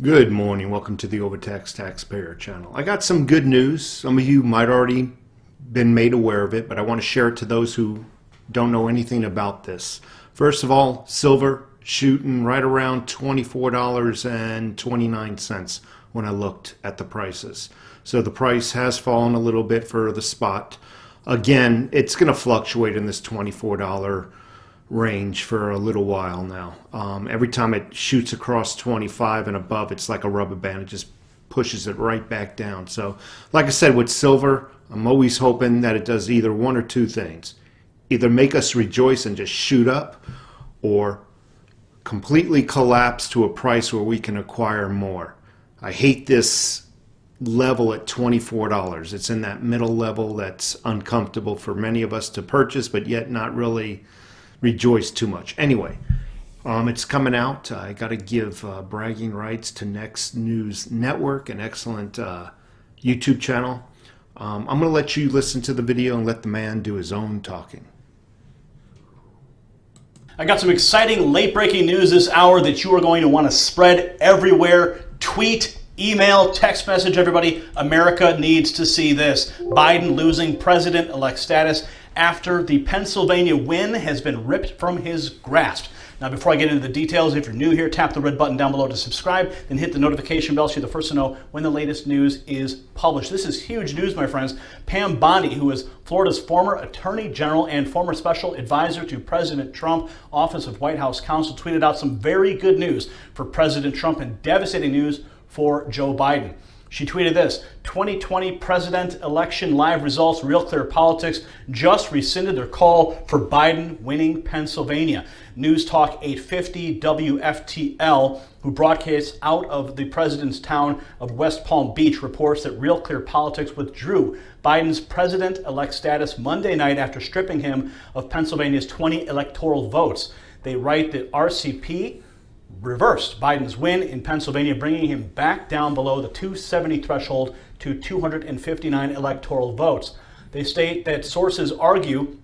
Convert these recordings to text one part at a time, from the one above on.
Good morning. Welcome to the Overtaxed Taxpayer channel. I got some good news. Some of you might already been made aware of it, but I want to share it to those who don't know anything about this. First of all, silver shooting right around $24.29 when I looked at the prices. So the price has fallen a little bit for the spot. Again, it's going to fluctuate in this $24 range for a little while now. Every time it shoots across 25 and above, it's like a rubber band. It just pushes it right back down. So like I said, with silver, I'm always hoping that it does either one or two things. Either make us rejoice and just shoot up, or completely collapse to a price where we can acquire more. I hate this level at $24. It's in that middle level that's uncomfortable for many of us to purchase, but yet not really rejoice too much. Anyway, it's coming out. I got to give bragging rights to Next News Network, an excellent YouTube channel. I'm going to let you listen to the video and let the man do his own talking. I got some exciting late-breaking news this hour that you are going to want to spread everywhere. Tweet, email, text message, everybody. America needs to see this. Biden losing president-elect status after the Pennsylvania win has been ripped from his grasp. Now, before I get into the details, if you're new here, tap the red button down below to subscribe, then hit the notification bell so you're the first to know when the latest news is published. This is huge news, my friends. Pam Bondi, who is Florida's former Attorney General and former Special Advisor to President Trump, Office of White House Counsel, tweeted out some very good news for President Trump and devastating news for Joe Biden. She tweeted this: 2020 president election live results, Real Clear Politics just rescinded their call for Biden winning Pennsylvania. News Talk 850 WFTL, who broadcasts out of the president's town of West Palm Beach, reports that Real Clear Politics withdrew Biden's president-elect status Monday night after stripping him of Pennsylvania's 20 electoral votes. They write that RCP reversed Biden's win in Pennsylvania, bringing him back down below the 270 threshold to 259 electoral votes. They state that sources argue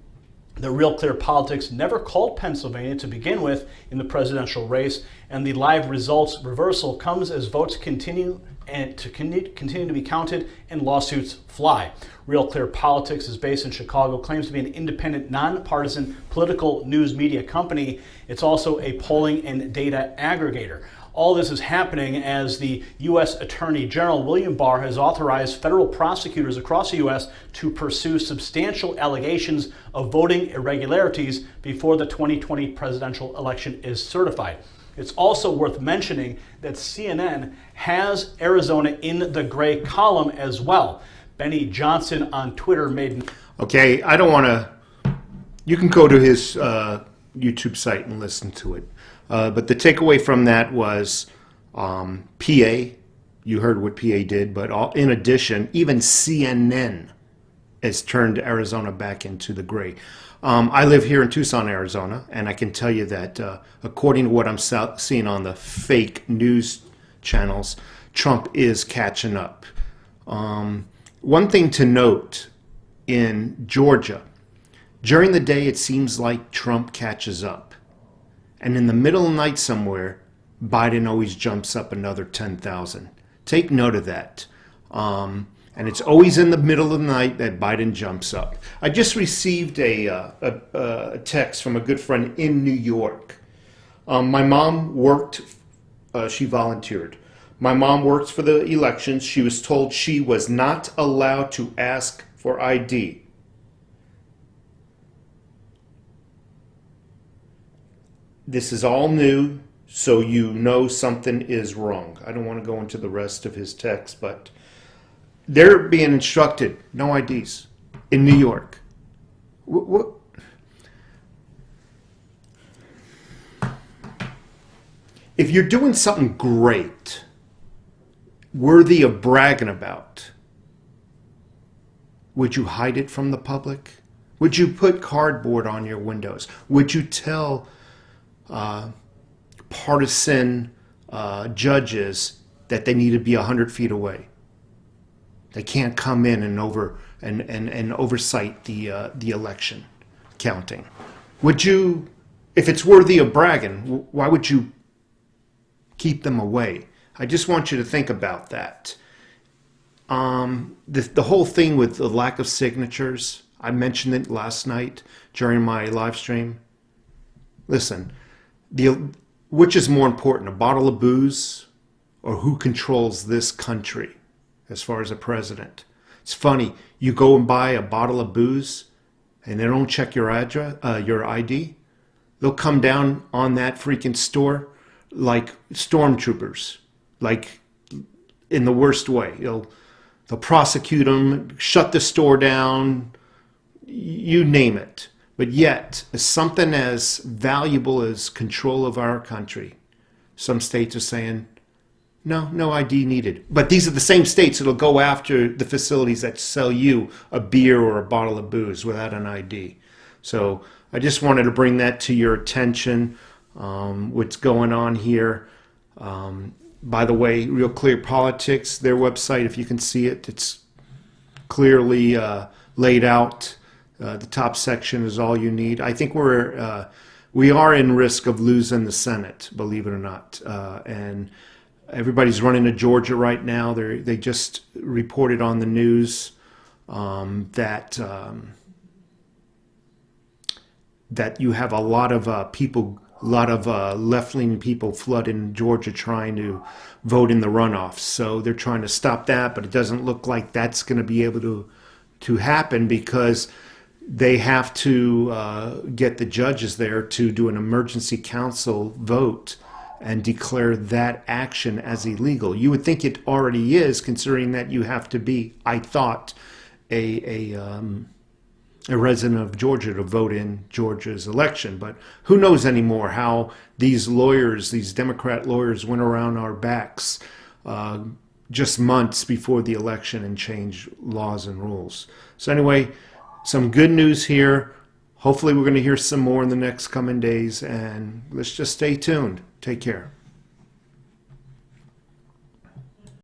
that Real Clear Politics never called Pennsylvania to begin with in the presidential race, and the live results reversal comes as votes continue to be counted and lawsuits fly. Real Clear Politics is based in Chicago, claims to be an independent, nonpartisan political news media company. It's also a polling and data aggregator. All this is happening as the U.S. Attorney General William Barr has authorized federal prosecutors across the U.S. to pursue substantial allegations of voting irregularities before the 2020 presidential election is certified. It's also worth mentioning that CNN has Arizona in the gray column as well. Benny Johnson on Twitter made... Okay, I don't want to... You can go to his YouTube site and listen to it. But the takeaway from that was PA. You heard what PA did, but in addition, even CNN has turned Arizona back into the gray. I live here in Tucson, Arizona, and I can tell you that according to what I'm seeing on the fake news channels, Trump is catching up. One thing to note in Georgia, during the day it seems like Trump catches up. And in the middle of the night somewhere, Biden always jumps up another 10,000. Take note of that. And it's always in the middle of the night that Biden jumps up. I just received a text from a good friend in New York. My mom worked, she volunteered. My mom works for the elections. She was told she was not allowed to ask for ID. This is all new, so you know something is wrong. I don't want to go into the rest of his text, but they're being instructed, no IDs, in New York. What? If you're doing something great, worthy of bragging about, would you hide it from the public? Would you put cardboard on your windows? Would you tell partisan judges that they need to be 100 feet away? They can't come in and oversight the election counting. Would you, if it's worthy of bragging, why would you keep them away? I just want you to think about that. The whole thing with the lack of signatures, I mentioned it last night during my live stream. Listen, which is more important, a bottle of booze or who controls this country as far as a president? It's funny, you go and buy a bottle of booze and they don't check your address, your ID. They'll come down on that freaking store like stormtroopers, like in the worst way. They'll prosecute them, shut the store down, you name it. But yet, something as valuable as control of our country, some states are saying, no ID needed. But these are the same states that'll go after the facilities that sell you a beer or a bottle of booze without an ID. So I just wanted to bring that to your attention, what's going on here. By the way, Real Clear Politics, their website, if you can see it, it's clearly laid out. The top section is all you need. I think we are in risk of losing the Senate, believe it or not. And everybody's running to Georgia right now. They just reported on the news that you have a lot of people, a lot of left-leaning people flooding Georgia trying to vote in the runoffs. So they're trying to stop that, but it doesn't look like that's going to be able to happen because they have to get the judges there to do an emergency council vote and declare that action as illegal. You would think it already is, considering that you have to be, I thought, a resident of Georgia to vote in Georgia's election. But who knows anymore how these lawyers, these Democrat lawyers, went around our backs just months before the election and changed laws and rules. So anyway, some good news here. Hopefully we're going to hear some more in the next coming days, and let's just stay tuned. Take care.